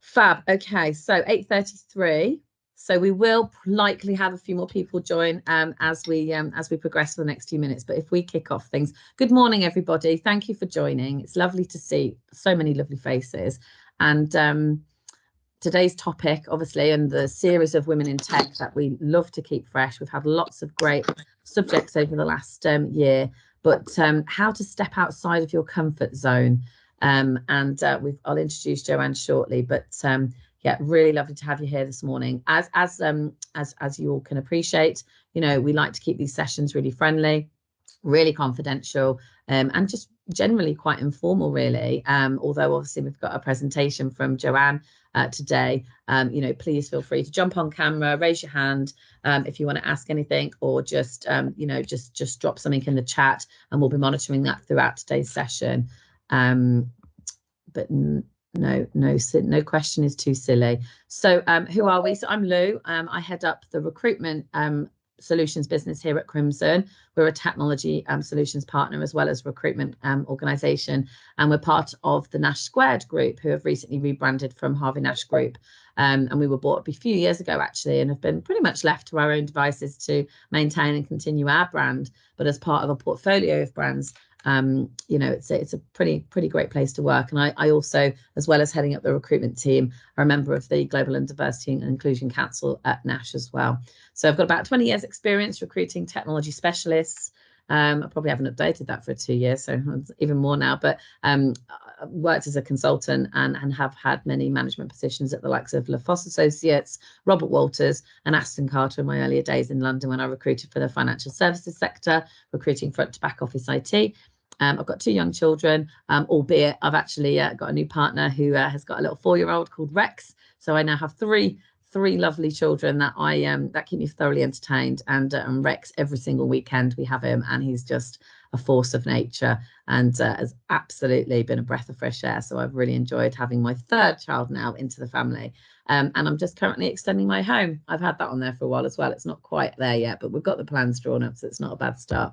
Fab. Okay, so 8:33. So we will likely have a few more people join as we progress for the next few minutes. But if we kick off things, good morning, everybody. Thank you for joining. It's lovely to see so many lovely faces. And today's topic, obviously, and the series of women in tech that we love to keep fresh. We've had lots of great subjects over the last year, but how to step outside of your comfort zone. I'll introduce Joanne shortly, but yeah, really lovely to have you here this morning. As you all can appreciate, you know, we like to keep these sessions really friendly, really confidential, and just generally quite informal, really. Although obviously we've got a presentation from Joanne today. You know, please feel free to jump on camera, raise your hand if you want to ask anything, or just you know, just drop something in the chat, and we'll be monitoring that throughout today's session. But no question is too silly. So who are we? So I'm Lou. I head up the recruitment solutions business here at Crimson. We're a technology solutions partner as well as recruitment organisation, and we're part of the Nash Squared group, who have recently rebranded from Harvey Nash Group. And we were bought up a few years ago, actually, and have been pretty much left to our own devices to maintain and continue our brand. But as part of a portfolio of brands, you know, it's a pretty great place to work. And I also, as well as heading up the recruitment team, are a member of the Global and Diversity and Inclusion Council at Nash as well. So I've got about 20 years experience recruiting technology specialists. I probably haven't updated that for 2 years, so even more now, but worked as a consultant and have had many management positions at the likes of LaFosse Associates, Robert Walters and Aston Carter in my earlier days in London when I recruited for the financial services sector, recruiting front to back office IT. I've got 2 young children, albeit I've actually got a new partner who has got a little 4-year-old called Rex. So I now have three lovely children that that keep me thoroughly entertained. And Rex, every single weekend we have him, and he's just a force of nature and has absolutely been a breath of fresh air. So I've really enjoyed having my 3rd child now into the family. And I'm just currently extending my home. I've had that on there for a while as well. It's not quite there yet, but we've got the plans drawn up, so it's not a bad start.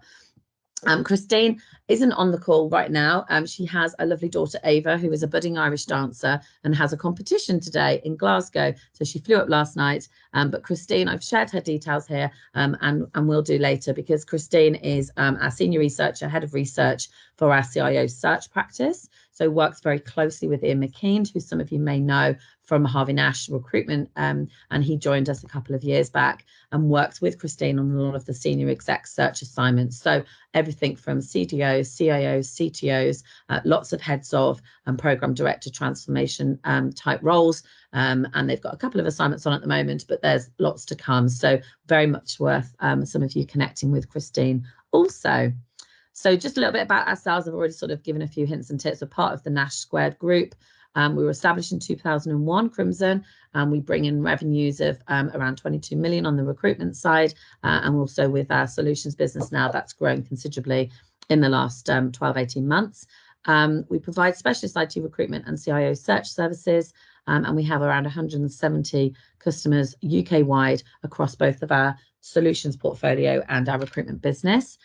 Christine isn't on the call right now. She has a lovely daughter, Ava, who is a budding Irish dancer and has a competition today in Glasgow. So she flew up last night. But Christine, I've shared her details here and will do later, because Christine is our senior researcher, head of research for our CIO search practice. So works very closely with Ian McKean, who some of you may know from Harvey Nash recruitment. And he joined us a couple of years back and worked with Christine on a lot of the senior exec search assignments. So everything from CDOs, CIOs, CTOs, lots of heads of and program director transformation type roles. And they've got a couple of assignments on at the moment, but there's lots to come. So very much worth some of you connecting with Christine also. So just a little bit about ourselves. I've already sort of given a few hints and tips. We're part of the Nash Squared group. We were established in 2001, Crimson, and we bring in revenues of around 22 million on the recruitment side, and also with our solutions business now, that's grown considerably in the last 12, 18 months. We provide specialist IT recruitment and CIO search services, and we have around 170 customers UK-wide across both of our solutions portfolio and our recruitment business.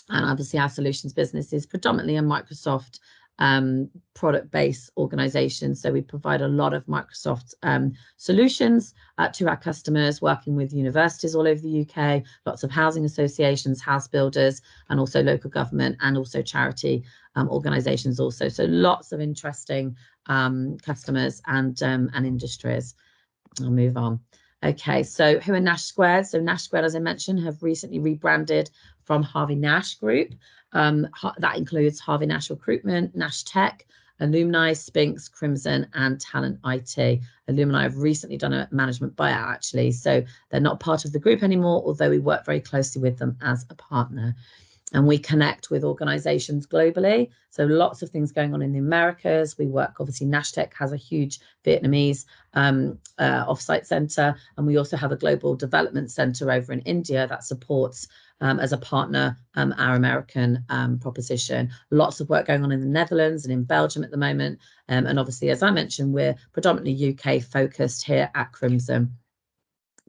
And obviously our solutions business is predominantly a Microsoft product-based organization. So we provide a lot of Microsoft solutions to our customers, working with universities all over the UK, lots of housing associations, house builders, and also local government and also charity organizations also. So lots of interesting customers and industries. I'll move on. Okay, so who are Nash Squared? So Nash Squared, as I mentioned, have recently rebranded from Harvey Nash Group. That includes Harvey Nash Recruitment, Nash Tech, Alumni, Spinks, Crimson, and Talent IT. Alumni have recently done a management buyout, actually, so they're not part of the group anymore, although we work very closely with them as a partner. And we connect with organizations globally. So lots of things going on in the Americas. We work, obviously, Nash Tech has a huge Vietnamese offsite center. And we also have a global development center over in India that supports, as a partner, our American proposition. Lots of work going on in the Netherlands and in Belgium at the moment. And obviously, as I mentioned, we're predominantly UK focused here at Crimson.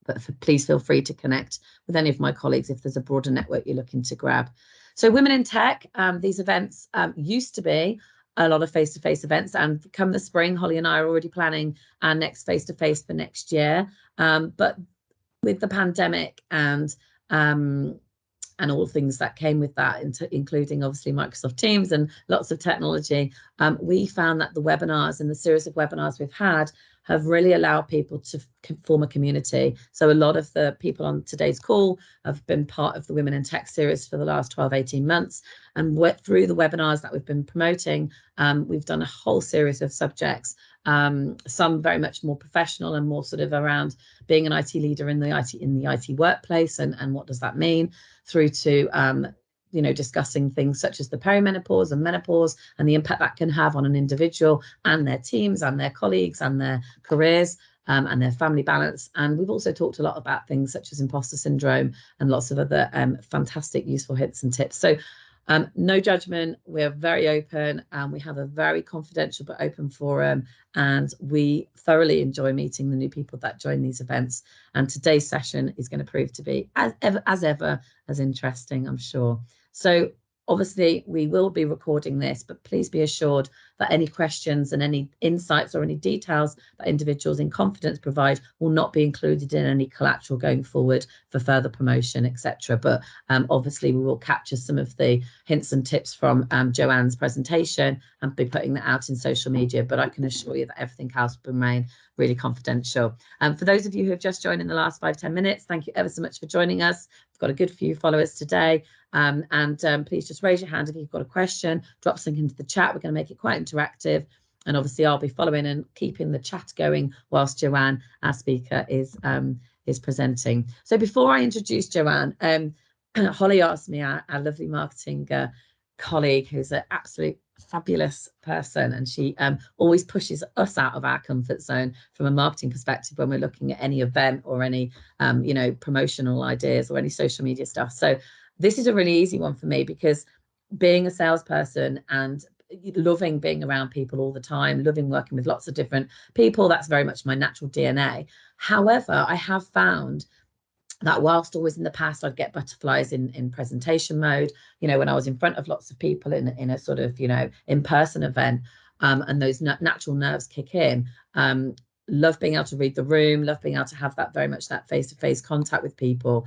But please feel free to connect with any of my colleagues if there's a broader network you're looking to grab. So Women in Tech, these events used to be a lot of face-to-face events, and come the spring, Holly and I are already planning our next face-to-face for next year. But with the pandemic and all things that came with that, including obviously Microsoft Teams and lots of technology, we found that the webinars and the series of webinars we've had have really allowed people to form a community. So a lot of the people on today's call have been part of the Women in Tech series for the last 12, 18 months. And through the webinars that we've been promoting, we've done a whole series of subjects, some very much more professional and more sort of around being an IT leader in the IT workplace, and what does that mean, through to discussing things such as the perimenopause and menopause and the impact that can have on an individual and their teams and their colleagues and their careers, and their family balance. And we've also talked a lot about things such as imposter syndrome and lots of other fantastic useful hints and tips. So no judgment, we're very open, and we have a very confidential but open forum, and we thoroughly enjoy meeting the new people that join these events. And today's session is going to prove to be as ever as interesting, I'm sure. So obviously we will be recording this, but please be assured that any questions and any insights or any details that individuals in confidence provide will not be included in any collateral going forward for further promotion, etc. But obviously we will capture some of the hints and tips from Joanne's presentation and be putting that out in social media. But I can assure you that everything else will remain really confidential. For those of you who have just joined in the last 5-10 minutes, thank you ever so much for joining us. We've got a good few followers today. Please just raise your hand if you've got a question, drop something into the chat. We're going to make it quite interactive, and obviously I'll be following and keeping the chat going whilst Joanne, our speaker, is presenting. So before I introduce Joanne, Holly asked me, our lovely marketing colleague, who's an absolute fabulous person, and she always pushes us out of our comfort zone from a marketing perspective when we're looking at any event or any promotional ideas or any social media stuff. So this is a really easy one for me, because being a salesperson and loving being around people all the time, loving working with lots of different people, that's very much my natural DNA. However, I have found that whilst always in the past I'd get butterflies in presentation mode, when I was in front of lots of people in a sort of, in-person event, and those natural nerves kick in. Love being able to read the room, love being able to have that very much that face-to-face contact with people.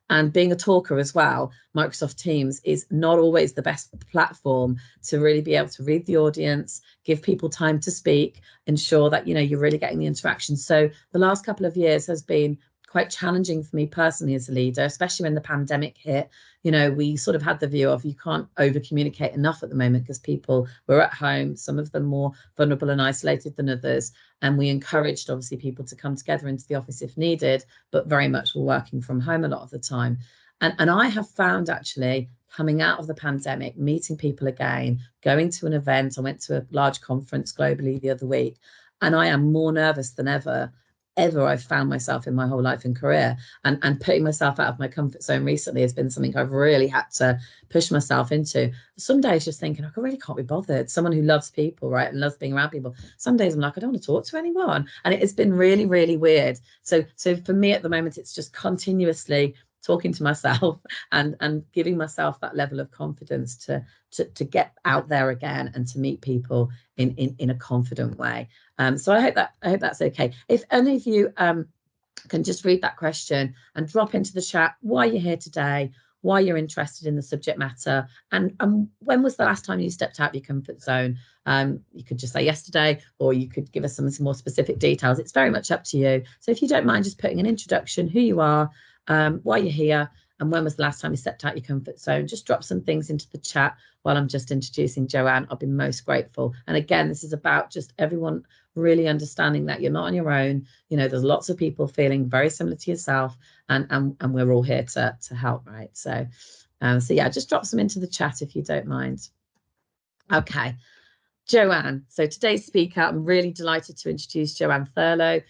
And being a talker as well, Microsoft Teams is not always the best platform to really be able to read the audience, give people time to speak, ensure that, you're really getting the interaction. So the last couple of years has been quite challenging for me personally as a leader, especially when the pandemic hit. We sort of had the view of you can't over communicate enough at the moment because people were at home, some of them more vulnerable and isolated than others. And we encouraged obviously people to come together into the office if needed, but very much were working from home a lot of the time. And I have found actually coming out of the pandemic, meeting people again, going to an event. I went to a large conference globally the other week, and I am more nervous than ever I've found myself in my whole life and career. And putting myself out of my comfort zone recently has been something I've really had to push myself into. Some days just thinking, I really can't be bothered. Someone who loves people, right, and loves being around people. Some days I'm like, I don't want to talk to anyone. And it has been really, really weird. So for me at the moment, it's just continuously talking to myself and giving myself that level of confidence to get out there again and to meet people in a confident way. So I hope that's okay. If any of you can just read that question and drop into the chat why you're here today, why you're interested in the subject matter, and when was the last time you stepped out of your comfort zone. You could just say yesterday, or you could give us some more specific details. It's very much up to you. So if you don't mind just putting an introduction, who you are, why you're here, and when was the last time you stepped out your comfort zone, just drop some things into the chat while I'm just introducing Joanne. I'll be most grateful. And again, this is about just everyone really understanding that you're not on your own. There's lots of people feeling very similar to yourself, and we're all here to help, right? So yeah, just drop some into the chat if you don't mind. Okay, Joanne. So today's speaker, I'm really delighted to introduce Joanne Thurlow,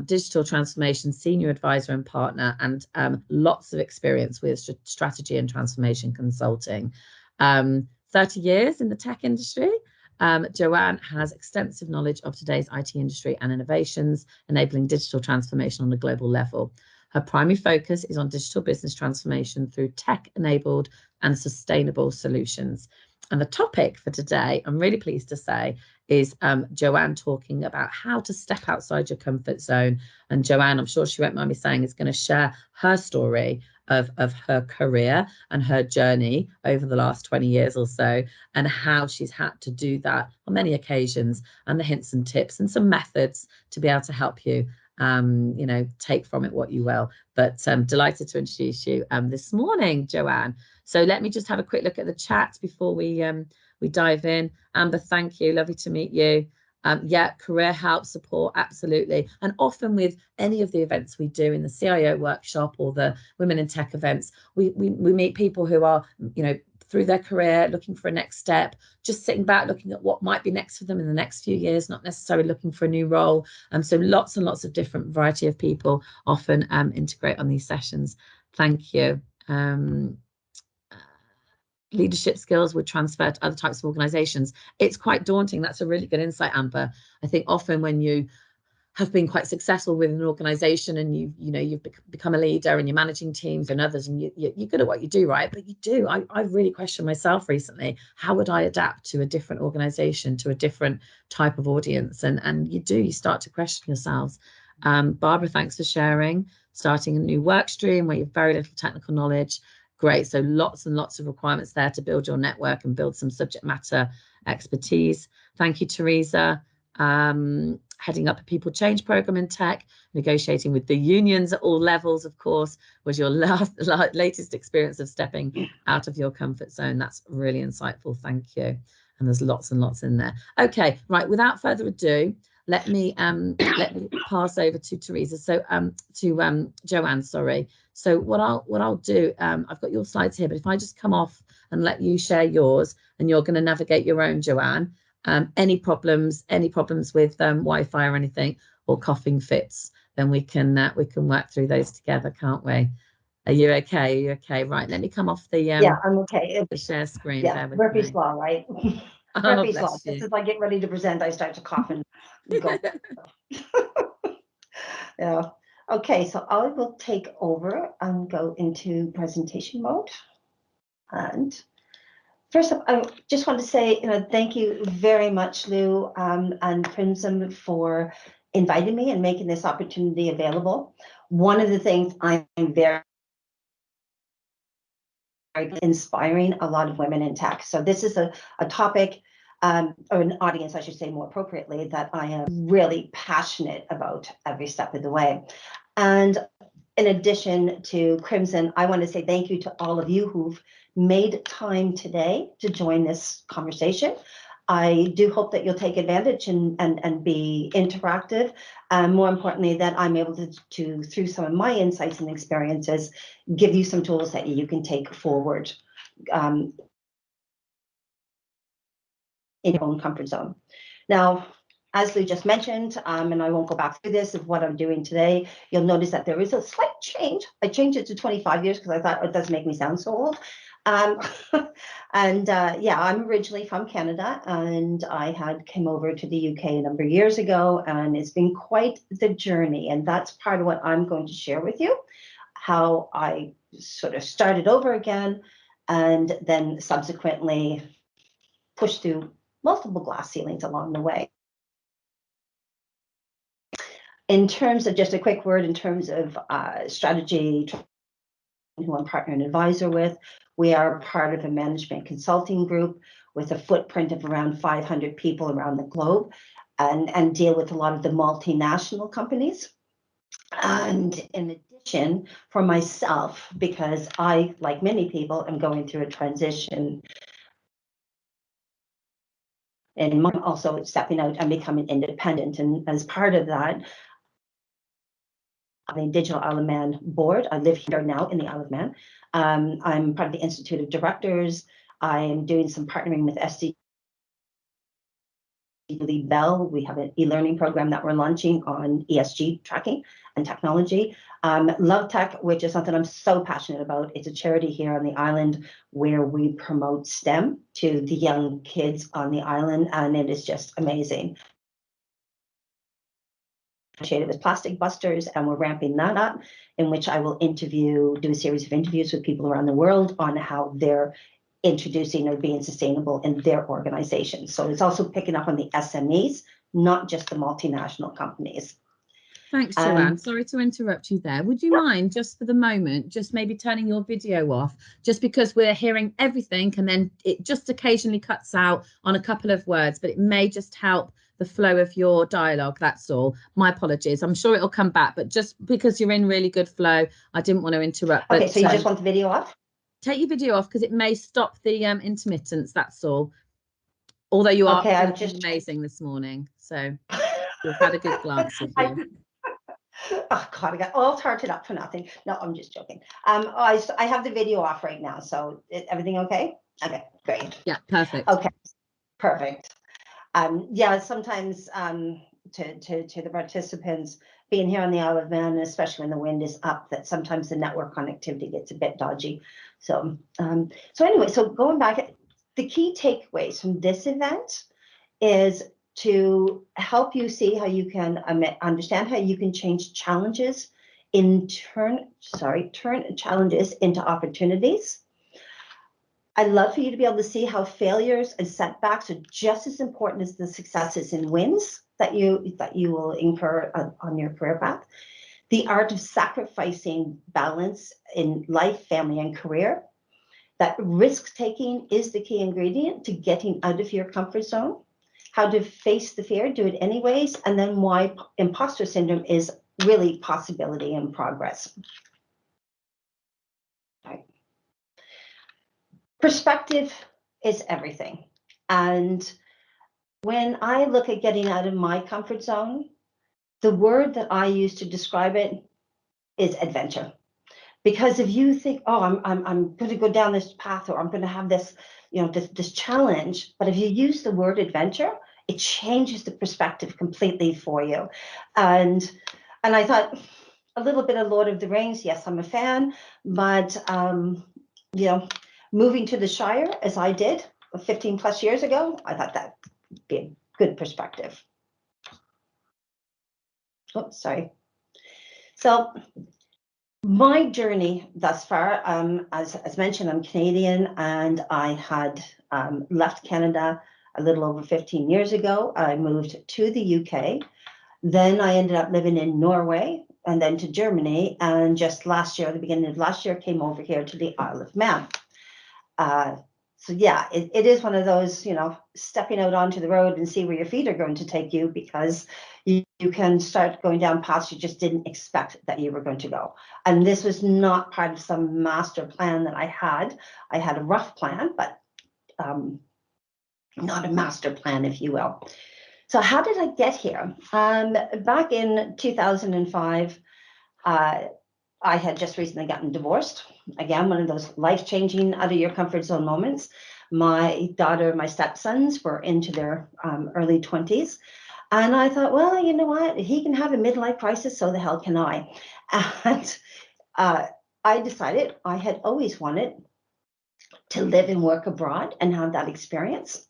digital transformation senior advisor and partner, and lots of experience with strategy and transformation consulting. 30 years in the tech industry. Joanne has extensive knowledge of today's IT industry and innovations, enabling digital transformation on a global level. Her primary focus is on digital business transformation through tech-enabled and sustainable solutions. And the topic for today, I'm really pleased to say, is Joanne talking about how to step outside your comfort zone. And Joanne, I'm sure she won't mind me saying, is going to share her story of her career and her journey over the last 20 years or so, and how she's had to do that on many occasions, and the hints and tips and some methods to be able to help you, you know, take from it what you will. But delighted to introduce you this morning, Joanne. So let me just have a quick look at the chat before we dive in. Amber, thank you. Lovely to meet you. Yeah, career help support, absolutely. And often with any of the events we do in the CIO workshop or the Women in Tech events, we meet people who are, you know, through their career, looking for a next step, just sitting back, looking at what might be next for them in the next few years, not necessarily looking for a new role. So lots and lots of different variety of people often integrate on these sessions. Thank you. Leadership skills would transfer to other types of organizations. It's quite daunting. That's a really good insight, Amber. I think often when you have been quite successful with an organization and you've become a leader and you're managing teams and others, and you're good at what you do, right? But you do. I've really questioned myself recently. How would I adapt to a different organization, to a different type of audience? And you start to question yourselves. Barbara, thanks for sharing. Starting a new work stream where you have very little technical knowledge. Great. So lots and lots of requirements there to build your network and build some subject matter expertise. Thank you, Teresa. Heading up a people change program in tech, negotiating with the unions at all levels, of course, was your latest experience of stepping out of your comfort zone. That's really insightful. Thank you. And there's lots and lots in there. Okay, right. Without further ado, let me pass over to Teresa. So to Joanne, sorry. So what I'll do, I've got your slides here, but if I just come off and let you share yours, and you're going to navigate your own, Joanne. Any problems with Wi-Fi or anything, or coughing fits, then we can work through those together, can't we? Are you okay? Are you okay? Right. Let me come off the yeah, I'm okay. The share screen. Yeah, Murphy's Law, right? Murphy's Law. Just as I get ready to present, I start to cough and go. Yeah. Okay, so I will take over and go into presentation mode. And first up, I just want to say, thank you very much, Lou, and Crimson, for inviting me and making this opportunity available. One of the things I'm very inspiring a lot of women in tech. So this is a topic, or an audience, I should say more appropriately, that I am really passionate about every step of the way. And in addition to Crimson, I want to say thank you to all of you who've made time today to join this conversation. I do hope that you'll take advantage and be interactive. More importantly, that I'm able to, through some of my insights and experiences, give you some tools that you can take forward in your own comfort zone. Now, as Lou just mentioned, and I won't go back through this of what I'm doing today, you'll notice that there is a slight change. I changed it to 25 years because I thought it doesn't make me sound so old. Yeah, I'm originally from Canada, and I had came over to the UK a number of years ago, and it's been quite the journey. And that's part of what I'm going to share with you, how I sort of started over again, and then subsequently pushed through multiple glass ceilings along the way. In terms of just a quick word, in terms of strategy, who I'm partner and advisor with, we are part of a management consulting group with a footprint of around 500 people around the globe, and deal with a lot of the multinational companies. And in addition, for myself, because I, like many people, am going through a transition, and I'm also stepping out and becoming independent. And as part of that, the Digital Isle of Man board. I live here now in the Isle of Man. I'm part of the Institute of Directors. I am doing some partnering with SD Bell. We have an e-learning program that we're launching on ESG tracking and technology. Love Tech, which is something I'm so passionate about. It's a charity here on the island where we promote STEM to the young kids on the island, and it is just amazing. With Plastic Busters, and we're ramping that up, in which I will do a series of interviews with people around the world on how they're introducing or being sustainable in their organization. So it's also picking up on the SMEs, not just the multinational companies. Thanks, Joanne. Sorry to interrupt you there. Would you mind, just for the moment, just maybe turning your video off, just because we're hearing everything and then it just occasionally cuts out on a couple of words, but it may just help the flow of your dialogue. That's all. My apologies. I'm sure it'll come back, but just because you're in really good flow, I didn't want to interrupt. Okay, but, so you just want the video off? Take your video off because it may stop the intermittence. That's all. Although you are amazing this morning, so we've had a good glance of you. Oh God, I got all tarted up for nothing. No, I'm just joking. I have the video off right now, so everything okay? Okay, great. Yeah, perfect. Okay, perfect. Yeah, sometimes to the participants being here on the Isle of Man, especially when the wind is up, that sometimes the network connectivity gets a bit dodgy. So anyway, so going back, the key takeaways from this event is to help you see how you can understand how you can change challenges turn challenges into opportunities. I'd love for you to be able to see how failures and setbacks are just as important as the successes and wins that you will incur on your career path. The art of sacrificing balance in life, family, and career. That risk-taking is the key ingredient to getting out of your comfort zone. How to face the fear, do it anyways, and then why imposter syndrome is really possibility and progress. Right. Perspective is everything. And when I look at getting out of my comfort zone, the word that I use to describe it is adventure. Because if you think, oh, I'm going to go down this path, or I'm going to have this, this challenge, but if you use the word adventure, it changes the perspective completely for you. And I thought a little bit of Lord of the Rings. Yes, I'm a fan, but moving to the Shire as I did 15 plus years ago, I thought that would be a good perspective. Oh, sorry. So my journey thus far, as mentioned, I'm Canadian, and I had left Canada a little over 15 years ago. I moved to the UK. Then I ended up living in Norway and then to Germany. And just last year, the beginning of last year, came over here to the Isle of Man. So yeah, it is one of those, stepping out onto the road and see where your feet are going to take you, because you can start going down paths you just didn't expect that you were going to go. And this was not part of some master plan that I had. I had a rough plan, but not a master plan, if you will. So how did I get here? Back in 2005, I had just recently gotten divorced. Again, one of those life-changing, out of your comfort zone moments. My daughter, my stepsons were into their early 20s. And I thought, well, you know what? He can have a midlife crisis, so the hell can I? And I decided I had always wanted to live and work abroad and have that experience.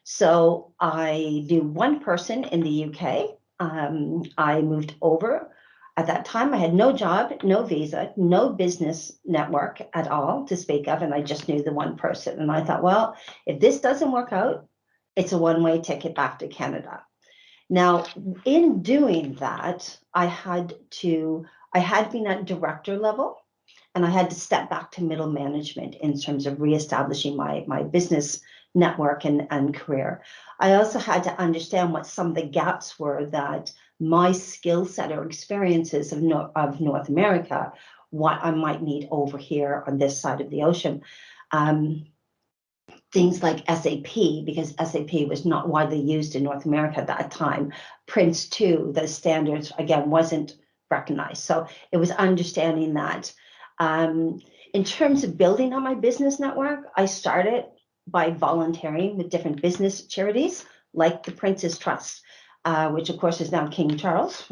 So I knew one person in the UK. I moved over. At that time, I had no job, no visa, no business network at all to speak of, and I just knew the one person. And I thought, well, if this doesn't work out, it's a one-way ticket back to Canada. Now, in doing that, I had been at director level, and I had to step back to middle management in terms of reestablishing my business network and career. I also had to understand what some of the gaps were that my skill set or experiences of North America, what I might need over here on this side of the ocean. Things like SAP, because SAP was not widely used in North America at that time. Prince 2, the standards, again, wasn't recognized. So it was understanding that. In terms of building on my business network, I started by volunteering with different business charities, like the Prince's Trust, which of course is now King Charles,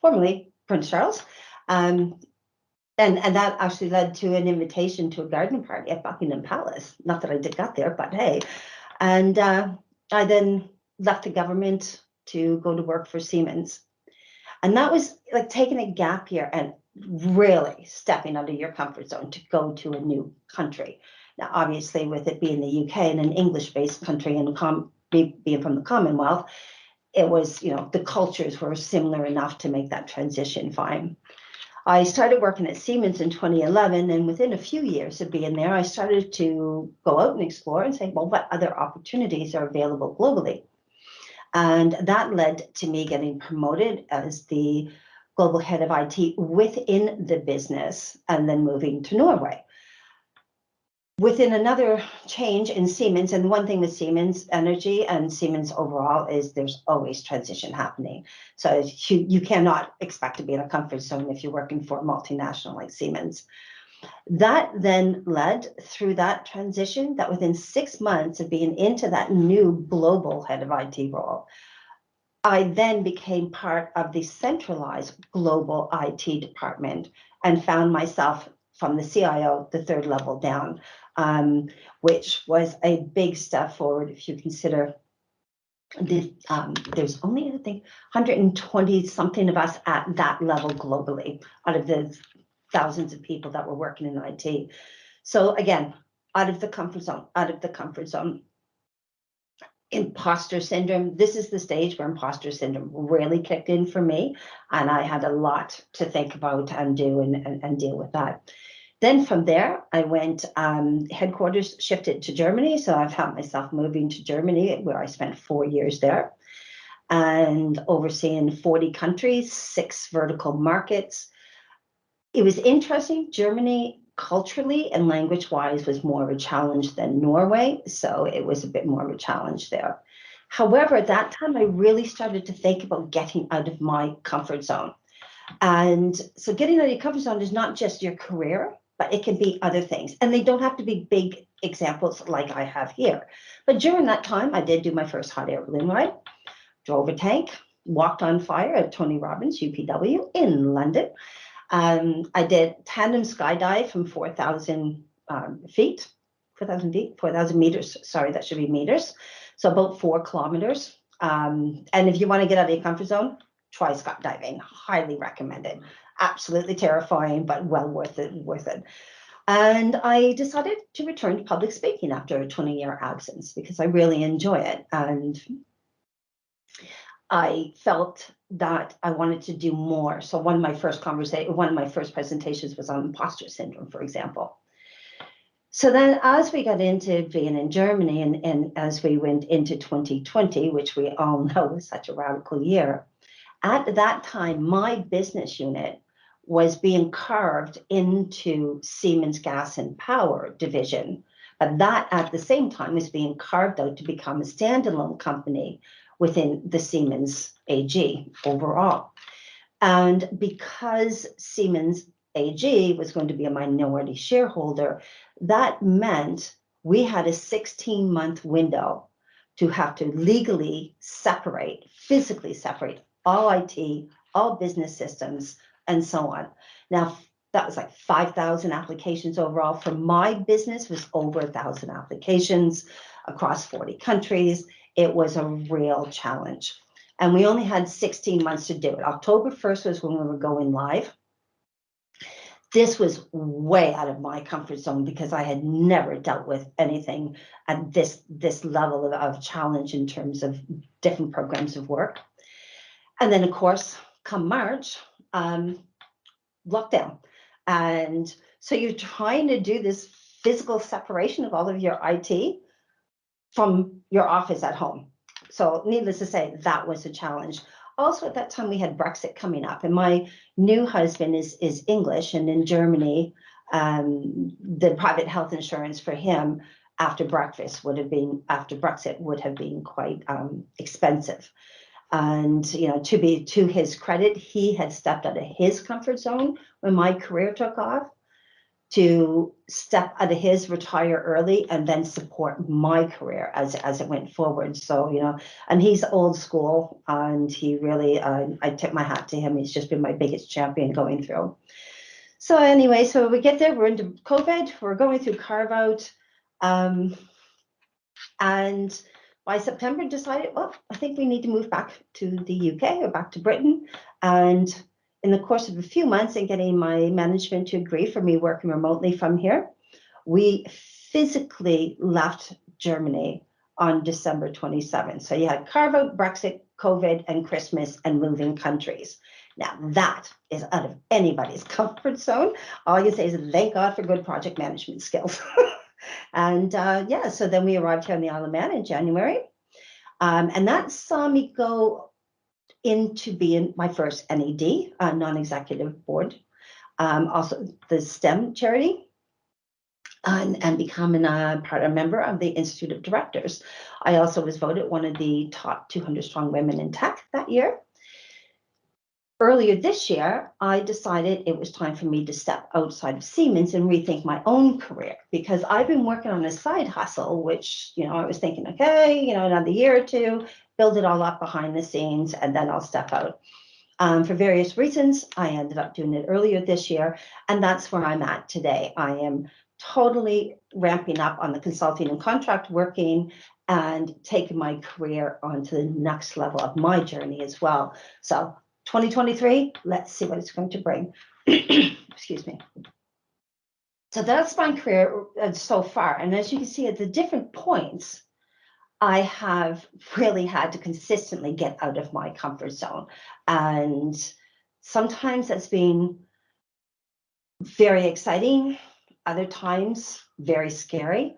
formerly Prince Charles. And that actually led to an invitation to a garden party at Buckingham Palace. Not that I got there, but hey. And I then left the government to go to work for Siemens. And that was like taking a gap year and really stepping out of your comfort zone to go to a new country. Now, obviously, with it being the UK and an English-based country and being from the Commonwealth, it was, you know, the cultures were similar enough to make that transition fine. I started working at Siemens in 2011, and within a few years of being there, I started to go out and explore and say, well, what other opportunities are available globally? And that led to me getting promoted as the global head of IT within the business, and then moving to Norway. Within another change in Siemens, and one thing with Siemens Energy and Siemens overall is there's always transition happening. So you cannot expect to be in a comfort zone if you're working for a multinational like Siemens. That then led through that transition that within 6 months of being into that new global head of IT role, I then became part of the centralized global IT department and found myself from the CIO, the third level down, which was a big step forward if you consider there's only, I think, 120 something of us at that level globally out of the thousands of people that were working in IT. So again, out of the comfort zone. Imposter syndrome. This is the stage where imposter syndrome really kicked in for me, and I had a lot to think about and do and deal with that. Then from there, I went, headquarters shifted to Germany, so I found myself moving to Germany, where I spent 4 years there, and overseeing 40 countries, 6 vertical markets. It was interesting. Germany, culturally and language-wise, was more of a challenge than Norway, so it was a bit more of a challenge there. However, at that time, I really started to think about getting out of my comfort zone. And so getting out of your comfort zone is not just your career, but it can be other things. And they don't have to be big examples like I have here. But during that time, I did do my first hot air balloon ride, drove a tank, walked on fire at Tony Robbins, UPW, in London. I did tandem skydive from 4,000 feet, 4,000 meters. Sorry, that should be meters. So about 4 kilometers. And if you want to get out of your comfort zone, try skydiving. Highly recommended. Absolutely terrifying, but well worth it. And I decided to return to public speaking after a 20-year absence because I really enjoy it. And I felt that I wanted to do more. So one of my first presentations was on imposter syndrome, for example. So then as we got into being in Germany and as we went into 2020, which we all know was such a radical year, at that time, my business unit was being carved into Siemens Gas and Power division. But that at the same time was being carved out to become a standalone company within the Siemens AG overall. And because Siemens AG was going to be a minority shareholder, that meant we had a 16-month window to have to legally separate, physically separate all IT, all business systems, and so on. Now, that was like 5,000 applications overall. For my business, was over 1,000 applications across 40 countries. It was a real challenge. And we only had 16 months to do it. October 1st was when we were going live. This was way out of my comfort zone because I had never dealt with anything at this level of challenge in terms of different programs of work. And then, of course, come March, lockdown. And so you're trying to do this physical separation of all of your IT from your office at home. So needless to say, that was a challenge. Also, at that time, we had Brexit coming up, and my new husband is English, and in Germany, the private health insurance for him after Brexit would have been quite expensive. And you know, to his credit, he had stepped out of his comfort zone when my career took off to step out of his, retire early, and then support my career as it went forward. So, you know, and he's old school, and he really, I tip my hat to him. He's just been my biggest champion going through. So anyway, so we get there, we're into COVID, we're going through carve out, and by September decided, well, I think we need to move back to the UK or back to Britain. And in the course of a few months and getting my management to agree for me working remotely from here, we physically left Germany on December 27th. So you had carve out, Brexit, COVID, and Christmas, and moving countries. Now that is out of anybody's comfort zone. All you say is thank God for good project management skills. And yeah, so then we arrived here on the Isle of Man in January. And that saw me go into being my first NED, non-executive board, also the STEM charity, and becoming a member of the Institute of Directors. I also was voted one of the top 200 strong women in tech that year. Earlier this year, I decided it was time for me to step outside of Siemens and rethink my own career, because I've been working on a side hustle, which, I was thinking, okay, another year or two, build it all up behind the scenes, and then I'll step out. For various reasons, I ended up doing it earlier this year, and that's where I'm at today. I am totally ramping up on the consulting and contract working and taking my career onto the next level of my journey as well. So 2023, let's see what it's going to bring. Excuse me. So that's my career so far. And as you can see at the different points, I have really had to consistently get out of my comfort zone. And sometimes that's been very exciting, other times very scary,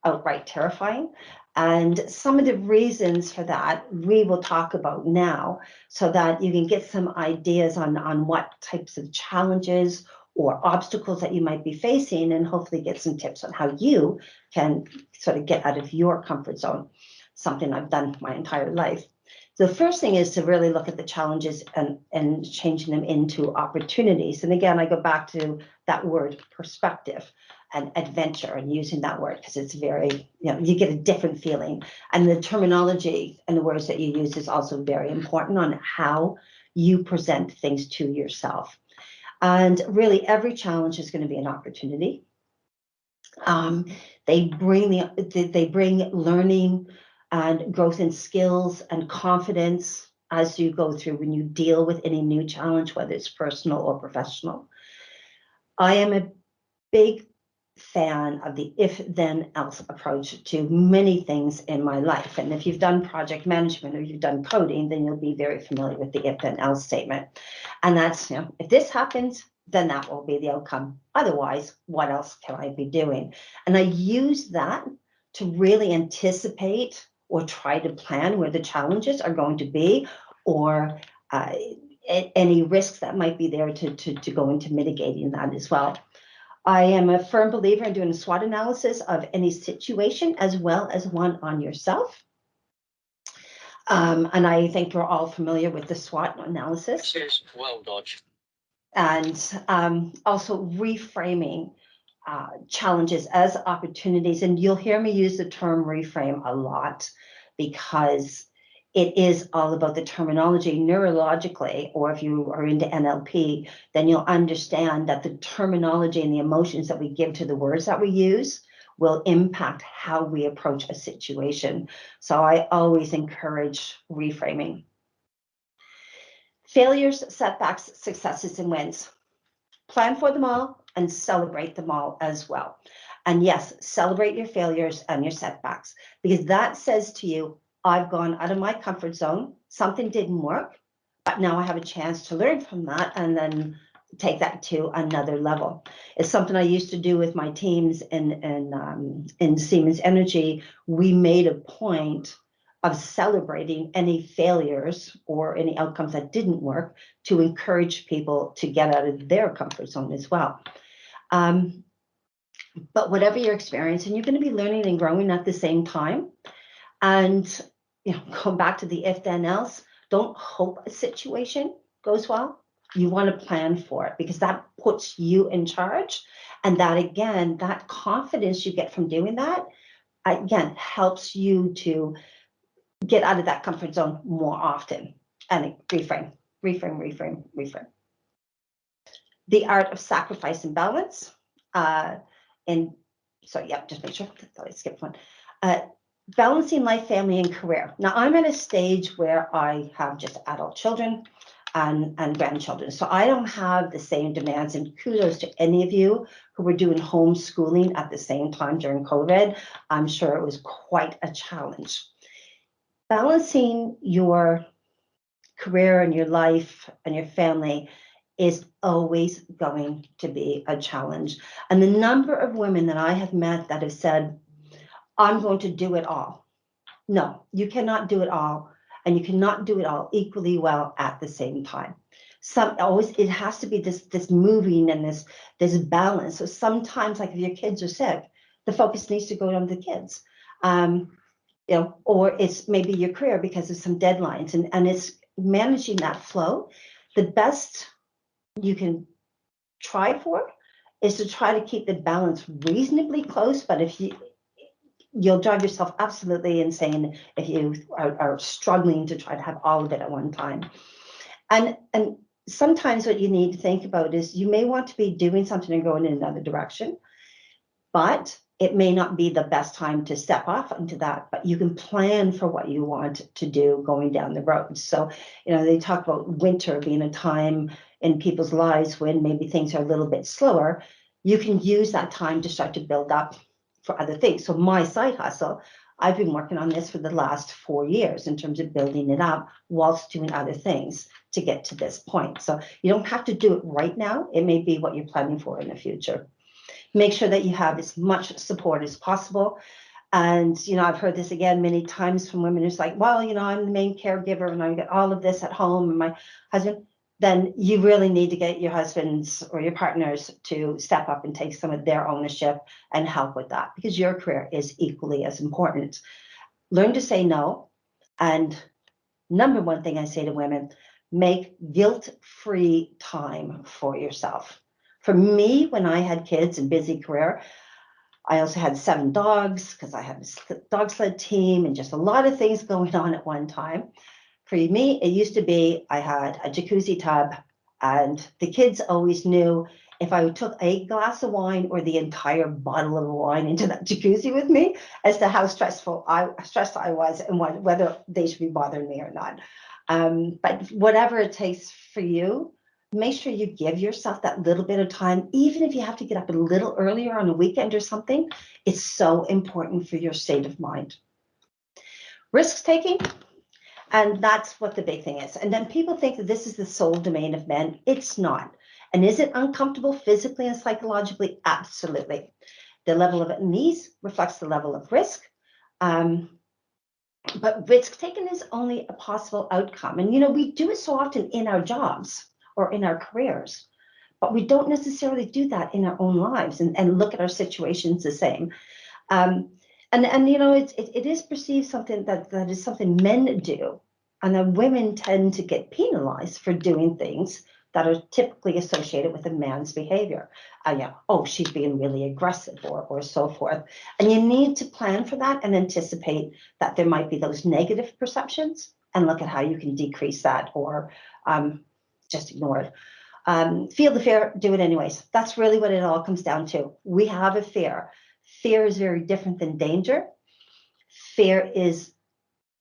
outright terrifying. And some of the reasons for that we will talk about now, so that you can get some ideas on what types of challenges or obstacles that you might be facing, and hopefully get some tips on how you can sort of get out of your comfort zone, something I've done my entire life. The first thing is to really look at the challenges and changing them into opportunities. And again, I go back to that word perspective and adventure, and using that word because it's very, you get a different feeling. And the terminology and the words that you use is also very important on how you present things to yourself. And really, every challenge is going to be an opportunity. They bring learning and growth in skills and confidence as you go through when you deal with any new challenge, whether it's personal or professional. I am a big fan of the if-then-else approach to many things in my life. And if you've done project management or you've done coding, then you'll be very familiar with the if-then-else statement. And that's, if this happens, then that will be the outcome. Otherwise, what else can I be doing? And I use that to really anticipate or try to plan where the challenges are going to be, or any risks that might be there to go into mitigating that as well. I am a firm believer in doing a SWOT analysis of any situation as well as one on yourself. And I think you're all familiar with the SWOT analysis. Well dodged. And also reframing challenges as opportunities. And you'll hear me use the term reframe a lot, because it is all about the terminology neurologically, or if you are into NLP, then you'll understand that the terminology and the emotions that we give to the words that we use will impact how we approach a situation. So I always encourage reframing. Failures, setbacks, successes, and wins. Plan for them all and celebrate them all as well. And yes, celebrate your failures and your setbacks, because that says to you, I've gone out of my comfort zone, something didn't work, but now I have a chance to learn from that and then take that to another level. It's something I used to do with my teams in Siemens Energy. We made a point of celebrating any failures or any outcomes that didn't work, to encourage people to get out of their comfort zone as well. But whatever you're experiencing, you're going to be learning and growing at the same time. And going back to the if-then-else, don't hope a situation goes well. You want to plan for it, because that puts you in charge. And that, again, that confidence you get from doing that, again, helps you to get out of that comfort zone more often. And reframe. The art of sacrifice and balance. Just make sure, I skipped one. Balancing life, family, and career. Now, I'm at a stage where I have just adult children. and grandchildren. So I don't have the same demands, and kudos to any of you who were doing homeschooling at the same time during COVID. I'm sure it was quite a challenge. Balancing your career and your life and your family is always going to be a challenge. And the number of women that I have met that have said, I'm going to do it all. No, you cannot do it all, and you cannot do it all equally well at the same time. It has to be this moving and this balance. So sometimes, like if your kids are sick, the focus needs to go on the kids. Or it's maybe your career because of some deadlines, and it's managing that flow. The best you can try for is to try to keep the balance reasonably close, but if you'll drive yourself absolutely insane if you are struggling to try to have all of it at one time. And sometimes what you need to think about is you may want to be doing something and going in another direction, but it may not be the best time to step off into that, but you can plan for what you want to do going down the road. So, they talk about winter being a time in people's lives when maybe things are a little bit slower. You can use that time to start to build up for other things. So my side hustle, I've been working on this for the last 4 years in terms of building it up whilst doing other things to get to this point. So you don't have to do it right now. It may be what you're planning for in the future. Make sure that you have as much support as possible. And, I've heard this again many times from women who's like, well, I'm the main caregiver and I get all of this at home and my husband. Then you really need to get your husbands or your partners to step up and take some of their ownership and help with that, because your career is equally as important. Learn to say no. And number one thing I say to women, make guilt-free time for yourself. For me, when I had kids and busy career, I also had 7 dogs because I had a dog sled team and just a lot of things going on at one time. For me, it used to be I had a jacuzzi tub, and the kids always knew if I took a glass of wine or the entire bottle of wine into that jacuzzi with me as to how stressed I was and whether they should be bothering me or not. But whatever it takes for you, make sure you give yourself that little bit of time, even if you have to get up a little earlier on a weekend or something. It's so important for your state of mind. Risk taking. And that's what the big thing is. And then people think that this is the sole domain of men. It's not. And is it uncomfortable physically and psychologically? Absolutely. The level of unease reflects the level of risk. But risk taken is only a possible outcome. And, we do it so often in our jobs or in our careers, but we don't necessarily do that in our own lives and look at our situations the same. It is perceived something that is something men do, and then women tend to get penalized for doing things that are typically associated with a man's behavior. She's being really aggressive or so forth. And you need to plan for that and anticipate that there might be those negative perceptions and look at how you can decrease that or just ignore it. Feel the fear, do it anyways. That's really what it all comes down to. We have a fear. Fear is very different than danger. Fear is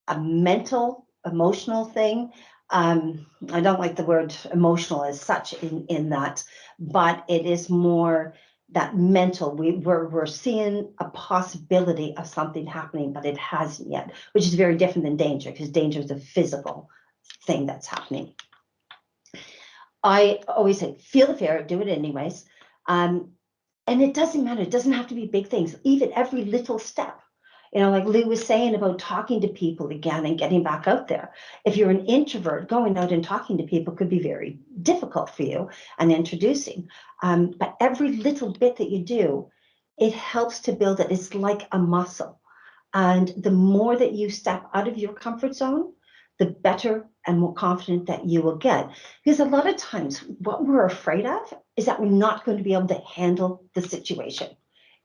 a mental, emotional thing. I don't like the word emotional as such in that, but it is more that mental. We're seeing a possibility of something happening, but it hasn't yet, which is very different than danger, because danger is a physical thing that's happening. I always say, feel the fear, do it anyways. And it doesn't matter. It doesn't have to be big things, even every little step. Like Lou was saying about talking to people again and getting back out there. If you're an introvert, going out and talking to people could be very difficult for you and introducing. But every little bit that you do, it helps to build it. It's like a muscle. And the more that you step out of your comfort zone, the better and more confident that you will get. Because a lot of times what we're afraid of is that we're not going to be able to handle the situation.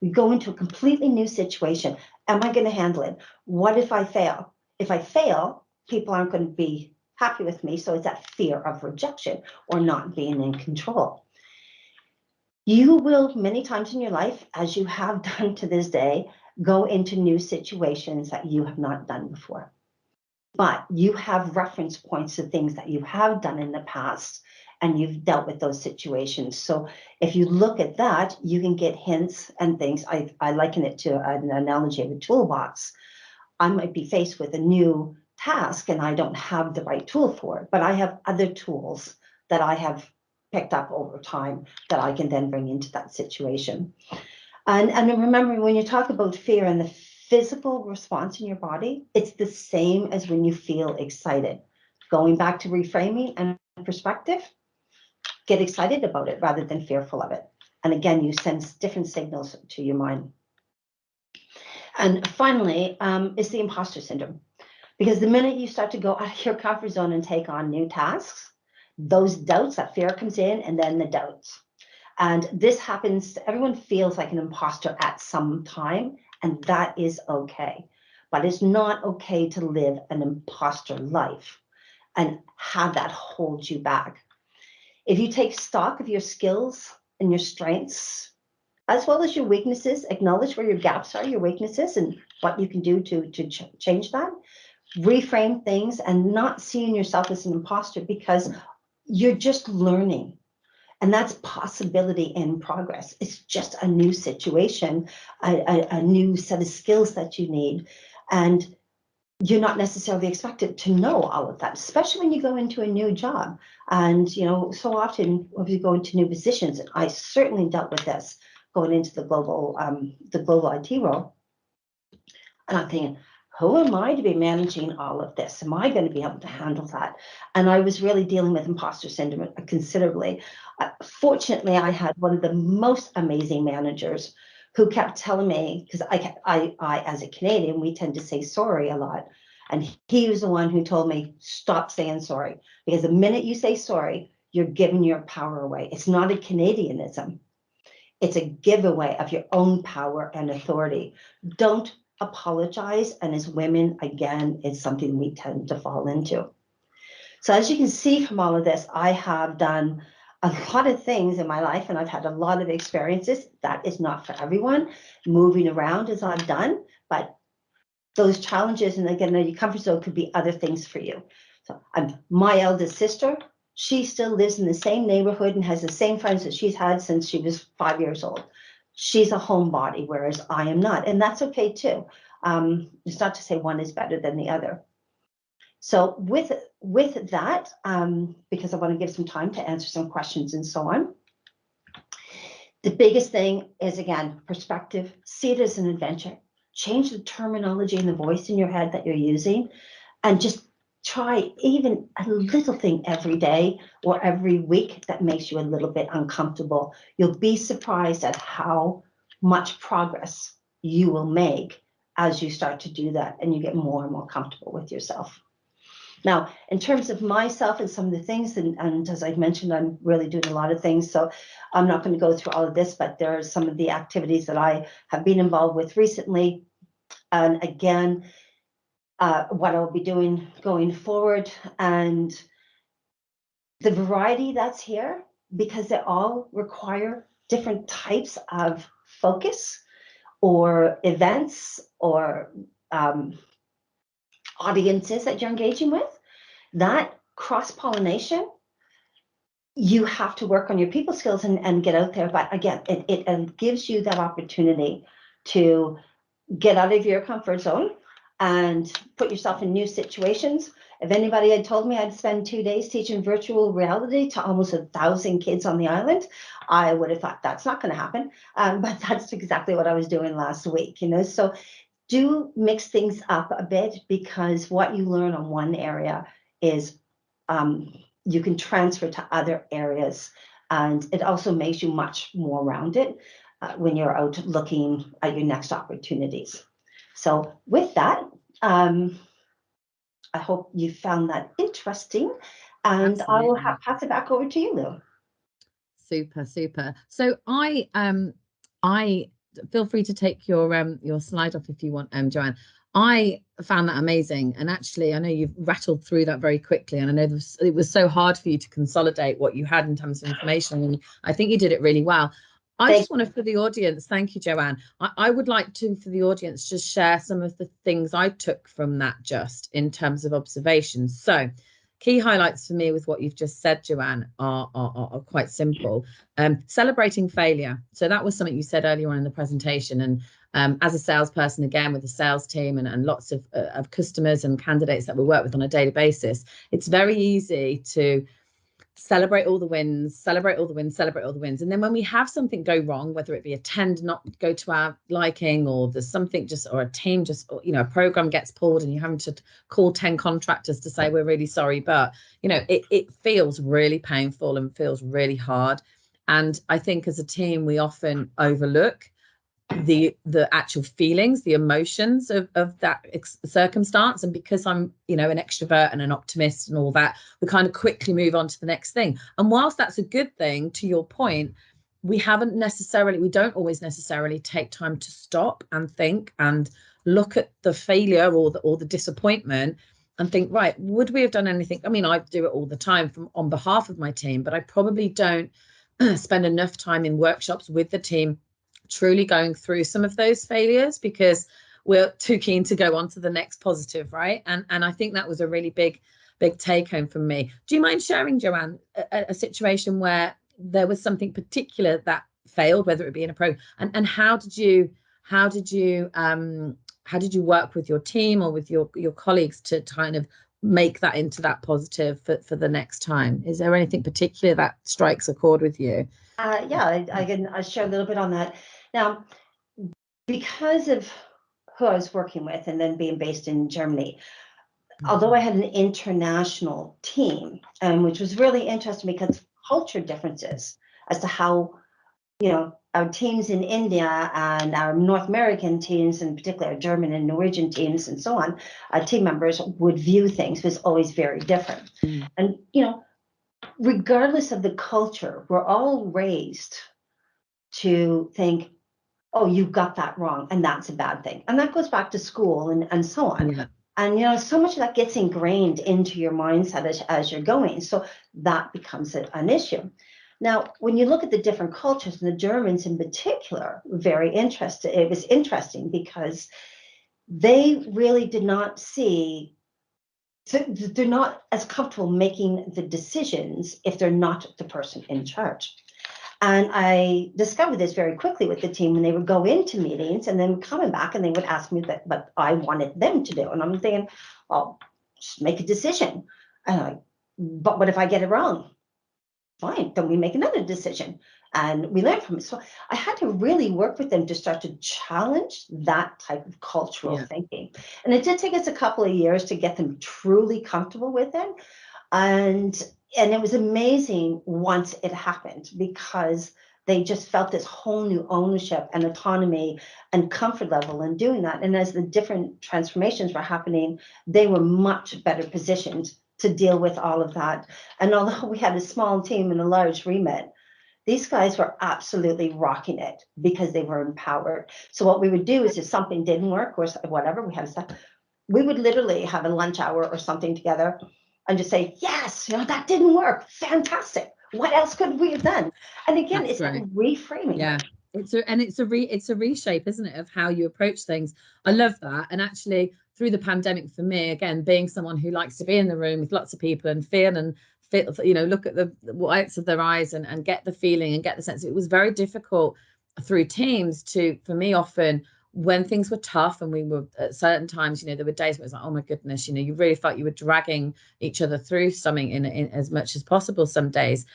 We go into a completely new situation. Am I going to handle it? What if I fail? If I fail, people aren't going to be happy with me. So it's that fear of rejection or not being in control. You will many times in your life, as you have done to this day, go into new situations that you have not done before. but you have reference points to things that you have done in the past, and you've dealt with those situations. So if you look at that, you can get hints and things. I liken it to an analogy of a toolbox. I might be faced with a new task and I don't have the right tool for it, but I have other tools that I have picked up over time that I can then bring into that situation. And remember, when you talk about fear and the physical response in your body, it's the same as when you feel excited. Going back to reframing and perspective, get excited about it rather than fearful of it. And again, you send different signals to your mind. And finally, is the imposter syndrome. Because the minute you start to go out of your comfort zone and take on new tasks, those doubts, that fear comes in, and then the doubts. And this happens, everyone feels like an imposter at some time, and that is okay. But it's not okay to live an imposter life and have that hold you back. If you take stock of your skills and your strengths, as well as your weaknesses, acknowledge where your gaps are, your weaknesses, and what you can do to change that, reframe things, and not seeing yourself as an imposter, because you're just learning. And that's possibility in progress. It's just a new situation, a new set of skills that you need. And you're not necessarily expected to know all of that, especially when you go into a new job. And, you know, so often when you go into new positions, and I certainly dealt with this going into the global IT role. And I'm thinking, who am I to be managing all of this? Am I going to be able to handle that? And I was really dealing with imposter syndrome considerably. Fortunately, I had one of the most amazing managers who kept telling me, because I, as a Canadian, we tend to say sorry a lot. And he was the one who told me, stop saying sorry, because the minute you say sorry, you're giving your power away. It's not a Canadianism. It's a giveaway of your own power and authority. Don't apologize. And as women, again, it's something we tend to fall into. So as you can see from all of this, I have done a lot of things in my life, and I've had a lot of experiences. That is not for everyone. Moving around as I've done, but those challenges, and again, your comfort zone could be other things for you. So my eldest sister, she still lives in the same neighborhood and has the same friends that she's had since she was 5 years old. She's a homebody, whereas I am not, and that's okay too. It's not to say one is better than the other. So with that, because I want to give some time to answer some questions and so on, the biggest thing is, again, perspective. See it as an adventure. Change the terminology and the voice in your head that you're using, and just try even a little thing every day or every week that makes you a little bit uncomfortable. You'll be surprised at how much progress you will make as you start to do that and you get more and more comfortable with yourself. Now, in terms of myself and some of the things, and as I've mentioned, I'm really doing a lot of things, so I'm not going to go through all of this, but there are some of the activities that I have been involved with recently. And again, what I'll be doing going forward, and the variety that's here, because they all require different types of focus or events or audiences that you're engaging with. That cross-pollination, you have to work on your people skills and get out there. But again, it gives you that opportunity to get out of your comfort zone and put yourself in new situations. If anybody had told me I'd spend 2 days teaching virtual reality to almost 1,000 kids on the island, I would have thought that's not going to happen. But that's exactly what I was doing last week, you know. So do mix things up a bit, because what you learn on one area is you can transfer to other areas, and it also makes you much more rounded when you're out looking at your next opportunities. So with that, I hope you found that interesting, and I will pass it back over to you, Lou. Super, super. So I feel free to take your slide off if you want, Joanne. I found that amazing, and actually, I know you've rattled through that very quickly, and I know it was so hard for you to consolidate what you had in terms of information, and I think you did it really well. I just want to, for the audience, thank you, Joanne. I would like to, for the audience, just share some of the things I took from that just in terms of observations. So key highlights for me with what you've just said, Joanne, are quite simple. Celebrating failure. So that was something you said earlier on in the presentation. And as a salesperson, again, with the sales team and lots of customers and candidates that we work with on a daily basis, it's very easy to celebrate all the wins, celebrate all the wins, celebrate all the wins. And then when we have something go wrong, whether it be a tend not go to our liking, or there's something just, or a team just, you know, a program gets pulled and you're having to call 10 contractors to say, we're really sorry. But, you know, it feels really painful and feels really hard. And I think as a team, we often overlook the actual feelings, the emotions of that circumstance. And because I'm, you know, an extrovert and an optimist and all that, we kind of quickly move on to the next thing. And whilst that's a good thing, to your point, we don't always necessarily take time to stop and think and look at the failure or the disappointment and think, right, would we have done anything? I mean, I do it all the time on behalf of my team, but I probably don't spend enough time in workshops with the team truly going through some of those failures, because we're too keen to go on to the next positive, right? And I think that was a really big take home from me. Do you mind sharing, Joanne, a situation where there was something particular that failed, whether it be in a program, and how did you work with your team or with your colleagues to kind of make that into that positive for the next time? Is there anything particular that strikes a chord with you? Yeah, I can share a little bit on that. Now, because of who I was working with and then being based in Germany, although I had an international team, which was really interesting because culture differences as to how, you know, our teams in India and our North American teams, in particular our German and Norwegian teams and so on, team members would view things was always very different. And, you know, regardless of the culture, we're all raised to think, oh, you got that wrong, and that's a bad thing. And that goes back to school and so on. Yeah. And, you know, so much of that gets ingrained into your mindset as you're going. So that becomes an issue. Now, when you look at the different cultures, and the Germans in particular, very interested. It was interesting because they really did not see, so they're not as comfortable making the decisions if they're not the person in charge. And I discovered this very quickly with the team when they would go into meetings and then coming back and they would ask me what I wanted them to do. And I'm thinking, well, just make a decision. But what if I get it wrong? Fine, then we make another decision and we learn from it. So I had to really work with them to start to challenge that type of cultural thinking. And it did take us a couple of years to get them truly comfortable with it. And it was amazing once it happened, because they just felt this whole new ownership and autonomy and comfort level in doing that. And as the different transformations were happening, they were much better positioned to deal with all of that. And although we had a small team and a large remit, these guys were absolutely rocking it because they were empowered. So what we would do is if something didn't work or whatever, we would literally have a lunch hour or something together and just say, yes, you know, that didn't work. Fantastic. What else could we have done? And again, it's that reframing. Yeah. It's a reshape, isn't it, of how you approach things. I love that. And actually, through the pandemic, for me, again, being someone who likes to be in the room with lots of people and feel, you know, look at the whites of their eyes and get the feeling and get the sense. It was very difficult through teams for me, often when things were tough and we were at certain times, you know, there were days where it was like, oh my goodness, you know, you really felt you were dragging each other through something in as much as possible some days,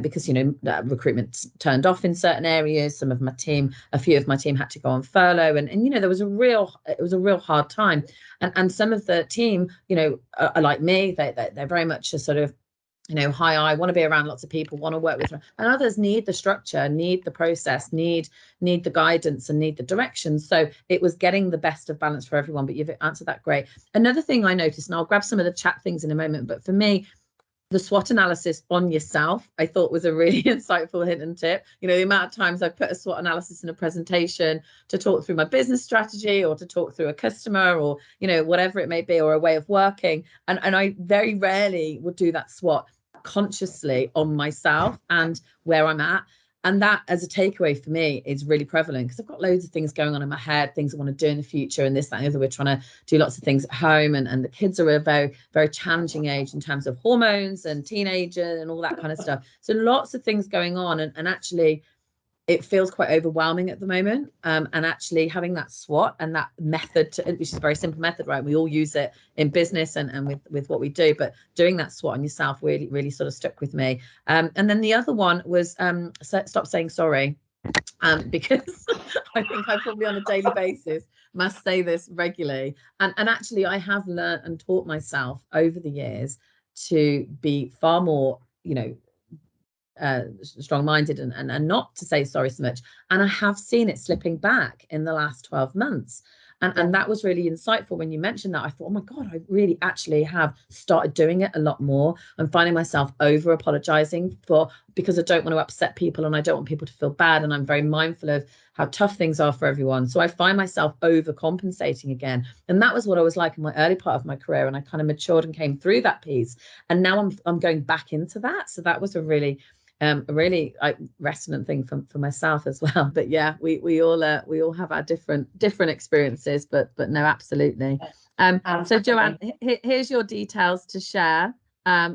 because, you know, recruitment turned off in certain areas. A few of my team had to go on furlough, and you know, it was a real hard time. And some of the team, you know, are like me, they're very much a sort of, you know, I want to be around lots of people, want to work with them. And others need the structure, need the process, need the guidance and need the direction. So it was getting the best of balance for everyone. But you've answered that great. Another thing I noticed, and I'll grab some of the chat things in a moment, but for me, the SWOT analysis on yourself, I thought was a really insightful hint and tip. You know, the amount of times I put a SWOT analysis in a presentation to talk through my business strategy or to talk through a customer or, you know, whatever it may be, or a way of working. And I very rarely would do that SWOT consciously on myself and where I'm at. And that, as a takeaway for me, is really prevalent because I've got loads of things going on in my head, things I want to do in the future, and this, that, and the other. We're trying to do lots of things at home, and the kids are a very, very challenging age in terms of hormones and teenager and all that kind of stuff. So lots of things going on, and actually it feels quite overwhelming at the moment. And actually having that SWOT and that method, which is a very simple method, right? We all use it in business and with what we do, but doing that SWOT on yourself really, really sort of stuck with me. And then the other one was stop saying sorry. Because I think I probably on a daily basis must say this regularly. And actually I have learned and taught myself over the years to be far more, strong-minded and not to say sorry so much. And I have seen it slipping back in the last 12 months. And that was really insightful when you mentioned that. I thought, oh my God, I really actually have started doing it a lot more. I'm finding myself over apologizing because I don't want to upset people and I don't want people to feel bad. And I'm very mindful of how tough things are for everyone. So I find myself overcompensating again. And that was what I was like in my early part of my career. And I kind of matured and came through that piece. And now I'm going back into that. So that was a really resonant thing for myself as well. But yeah, we all have our different experiences, but no, absolutely. So Joanne, here's your details to share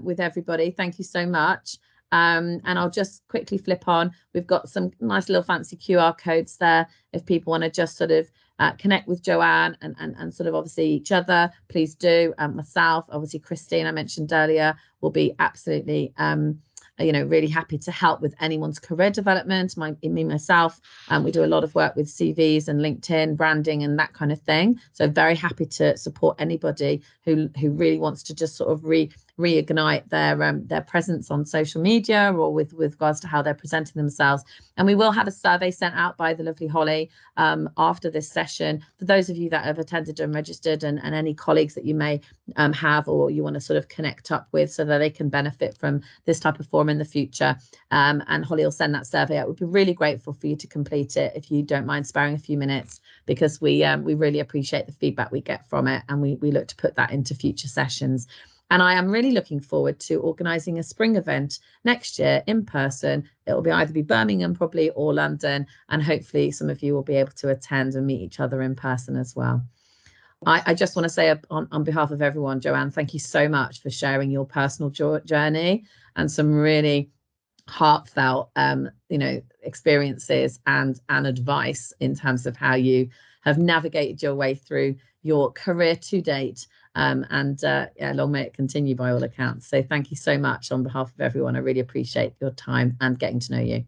with everybody. Thank you so much. And I'll just quickly flip on. We've got some nice little fancy QR codes there if people want to just sort of connect with Joanne and sort of obviously each other, please do. Myself, obviously Christine, I mentioned earlier, will be absolutely really happy to help with anyone's career development. Myself, we do a lot of work with CVs and LinkedIn branding and that kind of thing. So very happy to support anybody who really wants to just sort of reignite their presence on social media or with regards to how they're presenting themselves. And we will have a survey sent out by the lovely Holly after this session for those of you that have attended and registered, and any colleagues that you may have or you want to sort of connect up with so that they can benefit from this type of forum in the future. And Holly will send that survey out. We'd be really grateful for you to complete it if you don't mind sparing a few minutes, because we really appreciate the feedback we get from it, and we look to put that into future sessions. And I am really looking forward to organising a spring event next year in person. It will either be Birmingham probably or London, and hopefully some of you will be able to attend and meet each other in person as well. I just want to say on behalf of everyone, Joanne, thank you so much for sharing your personal journey and some really heartfelt experiences and advice in terms of how you have navigated your way through your career to date. Long may it continue by all accounts. So thank you so much on behalf of everyone. I really appreciate your time and getting to know you.